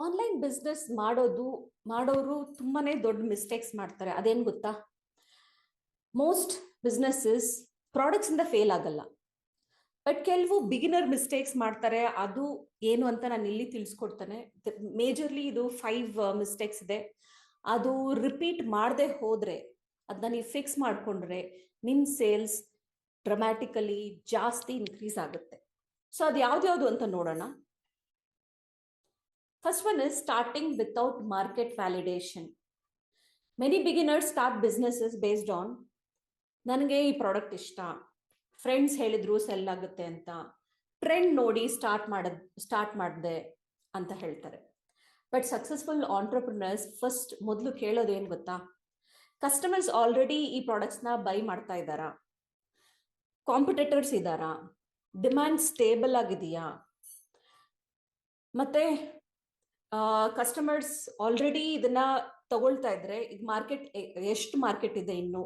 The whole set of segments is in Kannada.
ಆನ್ಲೈನ್ ಬಿಸ್ನೆಸ್ ಮಾಡೋರು ತುಂಬಾನೇ ದೊಡ್ಡ ಮಿಸ್ಟೇಕ್ಸ್ ಮಾಡ್ತಾರೆ. ಅದೇನ್ ಗೊತ್ತಾ? ಮೋಸ್ಟ್ ಬಿಸ್ನೆಸ್ಸಸ್ ಪ್ರಾಡಕ್ಟ್ಸ್ ಇಂದ ಫೇಲ್ ಆಗಲ್ಲ, ಬಟ್ ಕೆಲವು ಬಿಗಿನರ್ ಮಿಸ್ಟೇಕ್ಸ್ ಮಾಡ್ತಾರೆ. ಅದು ಏನು ಅಂತ ನಾನು ಇಲ್ಲಿ ತಿಳಿಸ್ಕೊಡ್ತೇನೆ. ಮೇಜರ್ಲಿ ಇದು 5 ಮಿಸ್ಟೇಕ್ಸ್ ಇದೆ. ಅದು ರಿಪೀಟ್ ಮಾಡದೆ ಹೋದ್ರೆ, ಅದನ್ನ ನೀವು ಫಿಕ್ಸ್ ಮಾಡ್ಕೊಂಡ್ರೆ ನಿಮ್ ಸೇಲ್ಸ್ ಡ್ರಮ್ಯಾಟಿಕಲಿ ಜಾಸ್ತಿ ಇನ್ಕ್ರೀಸ್ ಆಗುತ್ತೆ. ಸೊ ಅದು ಯಾವ್ದ್ಯಾವ್ದು ಅಂತ ನೋಡೋಣ. First one is starting without market validation. Many beginners start businesses based on ನನಗೆ ಈ ಪ್ರಾಡಕ್ಟ್ ಇಷ್ಟ, ಫ್ರೆಂಡ್ಸ್ ಹೇಳಿದ್ರು ಸೆಲ್ ಆಗುತ್ತೆ ಅಂತ, ಟ್ರೆಂಡ್ ನೋಡಿ ಸ್ಟಾರ್ಟ್ ಮಾಡಿದೆ ಅಂತ ಹೇಳ್ತಾರೆ. ಬಟ್ ಸಕ್ಸಸ್ಫುಲ್ ಆಂಟ್ರಪ್ರಿನರ್ಸ್ ಫಸ್ಟ್ ಮೊದಲು ಕೇಳೋದು ಏನು ಗೊತ್ತಾ? ಕಸ್ಟಮರ್ಸ್ ಆಲ್ರೆಡಿ ಈ ಪ್ರಾಡಕ್ಟ್ಸ್ನ ಬೈ ಮಾಡ್ತಾ ಇದ್ದಾರಾ? ಕಾಂಪಿಟೇಟರ್ಸ್ ಇದ್ದಾರಾ? ಡಿಮ್ಯಾಂಡ್ ಸ್ಟೇಬಲ್ ಆಗಿದೆಯಾ? ಮತ್ತೆ ಕಸ್ಟಮರ್ಸ್ ಆಲ್ರೆಡಿ ಇದನ್ನ ತಗೊಳ್ತಾ ಇದ್ರೆ ಈಗ ಮಾರ್ಕೆಟ್ ಎಷ್ಟು ಮಾರ್ಕೆಟ್ ಇದೆ, ಇನ್ನು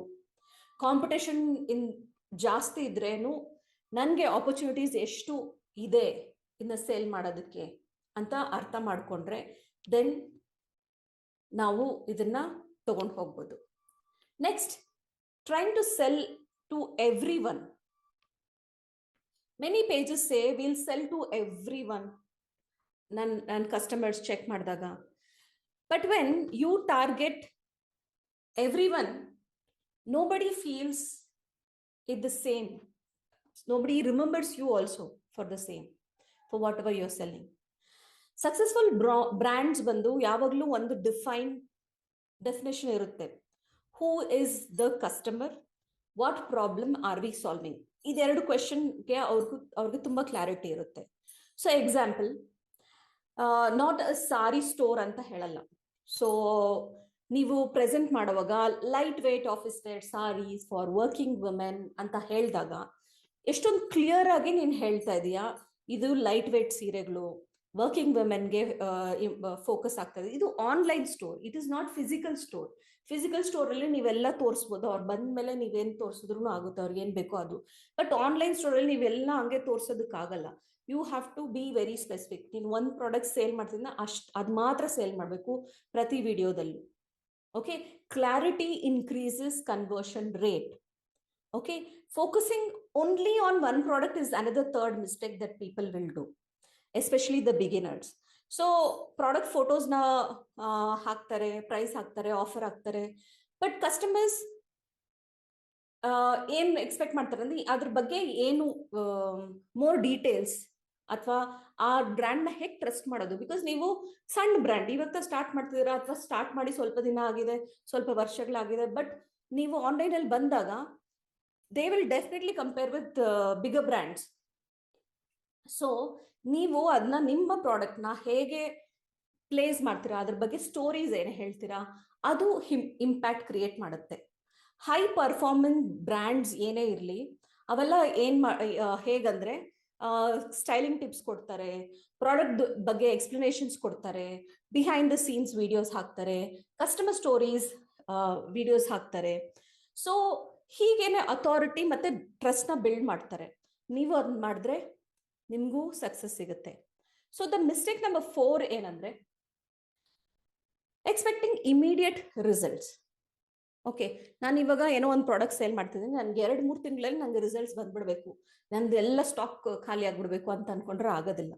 ಕಾಂಪಿಟೇಷನ್ ಜಾಸ್ತಿ ಇದ್ರೇನು ನನಗೆ ಆಪರ್ಚುನಿಟೀಸ್ ಎಷ್ಟು ಇದೆ ಇನ್ನು ಸೇಲ್ ಮಾಡೋದಕ್ಕೆ ಅಂತ ಅರ್ಥ ಮಾಡ್ಕೊಂಡ್ರೆ ದೆನ್ ನಾವು ಇದನ್ನ ತಗೊಂಡು ಹೋಗ್ಬೋದು. Next, trying to sell to everyone. Many pages say will sell to everyone. ನನ್ನ ಕಸ್ಟಮರ್ಸ್ ಚೆಕ್ ಮಾಡಿದಾಗ, but when you target everyone, nobody feels it the same. Nobody remembers you also for the same, for whatever you're selling. Successful brands ಬಂದು ಯಾವಾಗಲೂ ಒಂದು ಡೆಫಿನೇಷನ್ ಇರುತ್ತೆ. Who is the customer, what problem are we solving? ಇದೆರಡು ಕ್ವೆಶನ್ಗೆ ಅವ್ರಿಗೆ ತುಂಬಾ ಕ್ಲಾರಿಟಿ ಇರುತ್ತೆ. So example, not a sari store ಅಂತ ಹೇಳಲ್ಲ. ಸೊ ನೀವು ಪ್ರೆಸೆಂಟ್ ಮಾಡುವಾಗ light weight office wear saris for working women ಅಂತ ಹೇಳಿದಾಗ ಎಷ್ಟೊಂದು ಕ್ಲಿಯರ್ ಆಗಿ ನೀನು ಹೇಳ್ತಾ ಇದೀಯಾ, ಇದು ಲೈಟ್ ವೇಟ್ ಸೀರೆಗಳು ವರ್ಕಿಂಗ್ ವುಮೆನ್ಗೆ ಫೋಕಸ್ ಆಗ್ತದೆ. ಇದು online store, it is not physical store. Physical store ಅಲ್ಲಿ ನೀವೆಲ್ಲ ತೋರಿಸ್ಬೋದು, ಅವ್ರು ಬಂದ್ಮೇಲೆ ನೀವೇನ್ ತೋರಿಸಿದ್ರು ಆಗುತ್ತೆ, ಅವ್ರಿಗೆ ಏನ್ ಬೇಕೋ ಅದು. ಬಟ್ ಆನ್ಲೈನ್ ಸ್ಟೋರ್ ಅಲ್ಲಿ ನೀವೆಲ್ಲ ಹಂಗೆ ತೋರ್ಸೋದಕ್ಕಾಗಲ್ಲ. You have to be very specific. ನೀನು ಒಂದು ಪ್ರಾಡಕ್ಟ್ ಸೇಲ್ ಮಾಡ್ತಿದ್ದ ಅದು ಮಾತ್ರ ಸೇಲ್ ಮಾಡಬೇಕು ಪ್ರತಿ ವಿಡಿಯೋದಲ್ಲೂ. Okay, clarity increases conversion rate. Okay, focusing only on one product is another third mistake that people will do, especially the beginners. So product photos na ಹಾಕ್ತಾರೆ, ಪ್ರೈಸ್ ಹಾಕ್ತಾರೆ, ಆಫರ್ ಹಾಕ್ತಾರೆ, ಬಟ್ ಕಸ್ಟಮರ್ಸ್ ಏನ್ ಎಕ್ಸ್ಪೆಕ್ಟ್ ಮಾಡ್ತಾರೆ ಅಂದ್ರೆ ಅದ್ರ ಬಗ್ಗೆ ಏನು ಮೋರ್ ಡೀಟೇಲ್ಸ್ ಅಥವಾ ಆ ಬ್ರ್ಯಾಂಡ್ ನ ಹೇಗೆ ಟ್ರಸ್ಟ್ ಮಾಡೋದು. ಬಿಕಾಸ್ ನೀವು ಸಣ್ಣ ಬ್ರ್ಯಾಂಡ್ ಇವತ್ತ ಸ್ಟಾರ್ಟ್ ಮಾಡ್ತಿದ್ದೀರಾ ಅಥವಾ ಸ್ಟಾರ್ಟ್ ಮಾಡಿ ಸ್ವಲ್ಪ ದಿನ ಆಗಿದೆ, ಸ್ವಲ್ಪ ವರ್ಷಗಳಾಗಿದೆ, ಬಟ್ ನೀವು ಆನ್ಲೈನ್ ಅಲ್ಲಿ ಬಂದಾಗ they will definitely compare with bigger brands. So ನೀವು ಅದನ್ನ ನಿಮ್ಮ ಪ್ರಾಡಕ್ಟ್ ನ ಹೇಗೆ ಪ್ಲೇಸ್ ಮಾಡ್ತೀರಾ, ಅದ್ರ ಬಗ್ಗೆ ಸ್ಟೋರೀಸ್ ಏನು ಹೇಳ್ತೀರಾ, ಅದು ಇಂಪ್ಯಾಕ್ಟ್ ಕ್ರಿಯೇಟ್ ಮಾಡುತ್ತೆ. ಹೈ ಪರ್ಫಾರ್ಮೆನ್ಸ್ ಬ್ರ್ಯಾಂಡ್ಸ್ ಏನೇ ಇರಲಿ ಅವೆಲ್ಲ ಹೇಗಂದ್ರೆ ಸ್ಟೈಲಿಂಗ್ ಟಿಪ್ಸ್ ಕೊಡ್ತಾರೆ, ಪ್ರಾಡಕ್ಟ್ ಬಗ್ಗೆ ಎಕ್ಸ್ಪ್ಲನೇಷನ್ಸ್ ಕೊಡ್ತಾರೆ, ಬಿಹೈಂಡ್ ದ ಸೀನ್ಸ್ ವಿಡಿಯೋಸ್ ಹಾಕ್ತಾರೆ, ಕಸ್ಟಮರ್ ಸ್ಟೋರೀಸ್ ವಿಡಿಯೋಸ್ ಹಾಕ್ತಾರೆ. ಸೊ ಹೀಗೇನೆ ಅಥಾರಿಟಿ ಮತ್ತೆ ಟ್ರಸ್ಟ್ ನ ಬಿಲ್ಡ್ ಮಾಡ್ತಾರೆ. ನೀವು ಅದನ್ನ ಮಾಡಿದ್ರೆ ನಿಮ್ಗೂ ಸಕ್ಸಸ್ ಸಿಗುತ್ತೆ. ಸೊ ದ ಮಿಸ್ಟೇಕ್ ನಂಬರ್ 4 ಏನಂದ್ರೆ ಎಕ್ಸ್ಪೆಕ್ಟಿಂಗ್ ಇಮಿಡಿಯೇಟ್ ರಿಸಲ್ಟ್ಸ್. ಓಕೆ, ನಾನು ಇವಾಗ ಏನೋ ಒಂದು ಪ್ರಾಡಕ್ಟ್ ಸೇಲ್ ಮಾಡ್ತಿದ್ದೀನಿ, ನನ್ಗೆ 2-3 ತಿಂಗಳಲ್ಲಿ ನಂಗೆ ರಿಸಲ್ಟ್ಸ್ ಬಂದ್ಬಿಡ್ಬೇಕು, ನಂದು ಎಲ್ಲ ಸ್ಟಾಕ್ ಖಾಲಿ ಆಗ್ಬಿಡ್ಬೇಕು ಅಂತ ಅನ್ಕೊಂಡ್ರೆ ಆಗೋದಿಲ್ಲ.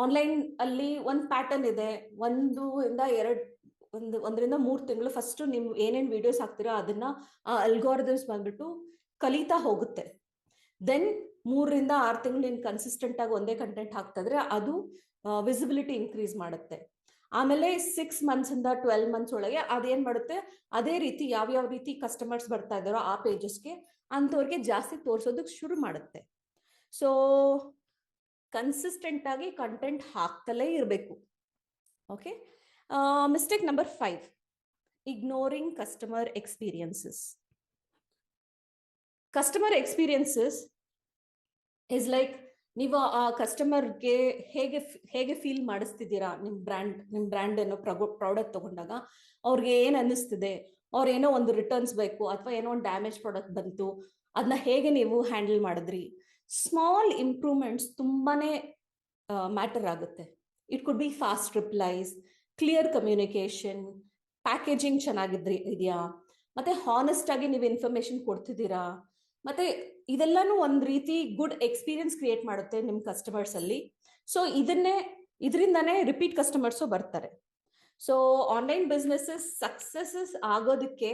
ಆನ್ಲೈನ್ ಅಲ್ಲಿ ಒಂದು ಪ್ಯಾಟರ್ನ್ ಇದೆ. 1-3 ತಿಂಗಳು ಫಸ್ಟ್ ನೀವು ಏನೇನು ವಿಡಿಯೋಸ್ ಹಾಕ್ತೀರಾ ಅದನ್ನ ಅಲ್ಗಾರಿದಮ್ಸ್ ಬಂದ್ಬಿಟ್ಟು ಕಲಿತಾ ಹೋಗುತ್ತೆ. ದೆನ್ 3-6 ತಿಂಗಳು ನೀನು ಕನ್ಸಿಸ್ಟೆಂಟ್ ಆಗಿ ಒಂದೇ ಕಂಟೆಂಟ್ ಹಾಕ್ತಾ ಇದ್ರೆ ಅದು ವಿಸಿಬಿಲಿಟಿ ಇನ್ಕ್ರೀಸ್ ಮಾಡುತ್ತೆ. ಆಮೇಲೆ 6 ಮಂತ್ಸ್ ಇಂದ 12 ಮಂತ್ಸ್ ಒಳಗೆ ಅದೇನ್ ಮಾಡುತ್ತೆ, ಅದೇ ರೀತಿ ಯಾವ್ಯಾವ ರೀತಿ ಕಸ್ಟಮರ್ಸ್ ಬರ್ತಾ ಇದ್ದಾರೋ ಆ ಪೇಜಸ್ಗೆ ಅಂತವ್ರಿಗೆ ಜಾಸ್ತಿ ತೋರ್ಸೋದಕ್ಕೆ ಶುರು ಮಾಡುತ್ತೆ. ಸೊ ಕನ್ಸಿಸ್ಟೆಂಟ್ ಆಗಿ ಕಂಟೆಂಟ್ ಹಾಕ್ತಲೇ ಇರಬೇಕು. Okay, mistake number 5, ignoring customer experiences. Customer experiences is like ನೀವು ಆ ಕಸ್ಟಮರ್ಗೆ ಹೇಗೆ ಫೀಲ್ ಮಾಡಿಸ್ತಿದ್ದೀರಾ. ನಿಮ್ ಬ್ರ್ಯಾಂಡ್ ಏನೋ ಪ್ರಾಡಕ್ಟ್ ತಗೊಂಡಾಗ ಅವ್ರಿಗೆ ಏನ್ ಅನ್ನಿಸ್ತಿದೆ, ಅವ್ರೇನೋ ಒಂದು ರಿಟರ್ನ್ಸ್ ಬೇಕು ಅಥವಾ ಏನೋ ಒಂದು ಡ್ಯಾಮೇಜ್ ಪ್ರಾಡಕ್ಟ್ ಬಂತು, ಅದನ್ನ ಹೇಗೆ ನೀವು ಹ್ಯಾಂಡಲ್ ಮಾಡಿದ್ರಿ. ಸ್ಮಾಲ್ ಇಂಪ್ರೂವ್ಮೆಂಟ್ಸ್ ತುಂಬಾನೇ ಮ್ಯಾಟರ್ ಆಗುತ್ತೆ. It could be fast replies, clear communication, packaging ಇದೆಯಾ, ಮತ್ತೆ ಹಾನೆಸ್ಟ್ ಆಗಿ ನೀವು ಇನ್ಫಾರ್ಮೇಶನ್ ಕೊಡ್ತಿದ್ದೀರಾ, ಮತ್ತೆ ಇದೆಲ್ಲಾನು ಒಂದ್ ರೀತಿ ಗುಡ್ ಎಕ್ಸ್ಪೀರಿಯನ್ಸ್ ಕ್ರಿಯೇಟ್ ಮಾಡುತ್ತೆ ನಿಮ್ ಕಸ್ಟಮರ್ಸ್ ಅಲ್ಲಿ. ಸೊ ಇದರಿಂದಾನೇ ರಿಪೀಟ್ ಕಸ್ಟಮರ್ಸು ಬರ್ತಾರೆ. ಸೊ ಆನ್ಲೈನ್ ಬಿಸ್ನೆಸಸ್ ಸಕ್ಸಸ್ ಆಗೋದಕ್ಕೆ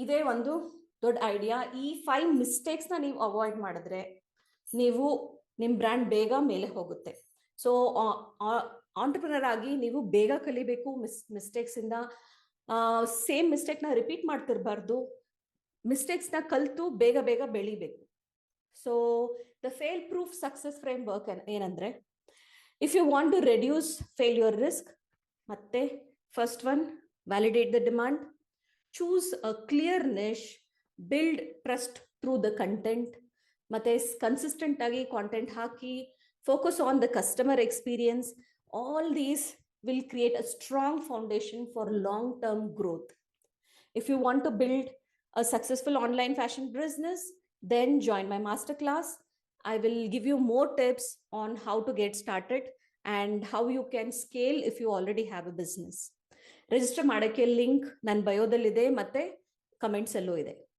ಇದೇ ಒಂದು ದೊಡ್ಡ ಐಡಿಯಾ. ಈ 5 ಮಿಸ್ಟೇಕ್ಸ್ ನ ನೀವು ಅವಾಯ್ಡ್ ಮಾಡಿದ್ರೆ ನೀವು ನಿಮ್ ಬ್ರ್ಯಾಂಡ್ ಬೇಗ ಮೇಲೆ ಹೋಗುತ್ತೆ. ಸೊ ಆಂಟರ್ಪ್ರಿನರ್ ಆಗಿ ನೀವು ಬೇಗ ಕಲಿಬೇಕು ಮಿಸ್ಟೇಕ್ಸ್ ಇಂದ. ಸೇಮ್ ಮಿಸ್ಟೇಕ್ ನ ರಿಪೀಟ್ ಮಾಡ್ತಿರ್ಬಾರ್ದು, ಮಿಸ್ಟೇಕ್ಸ್ ನ ಕಲ್ತು ಬೇಗ ಬೇಗ ಬೆಳಿಬೇಕು. So the fail proof success framework ಏನಂದ್ರೆ, if you want to reduce failure risk, ಮತ್ತೆ first one, validate the demand, choose a clear niche, build trust through the content, ಮತ್ತೆ ಕನ್ಸಿಸ್ಟೆಂಟ್ ಆಗಿ ಕಾಂಟೆಂಟ್ ಹಾಕಿ, focus on the customer experience. All these will create a strong foundation for long-term growth. If you want to build a successful online fashion business, then join my masterclass. I will give you more tips on how to get started and how you can scale if you already have a business. Register ಮಾಡಕ್ಕೆ ಲಿಂಕ್ ನನ್ನ ಬಯೋದಲ್ಲಿದೆ ಮತ್ತೆ ಕಮೆಂಟ್ಸ್ ಅಲ್ಲೂ ಇದೆ.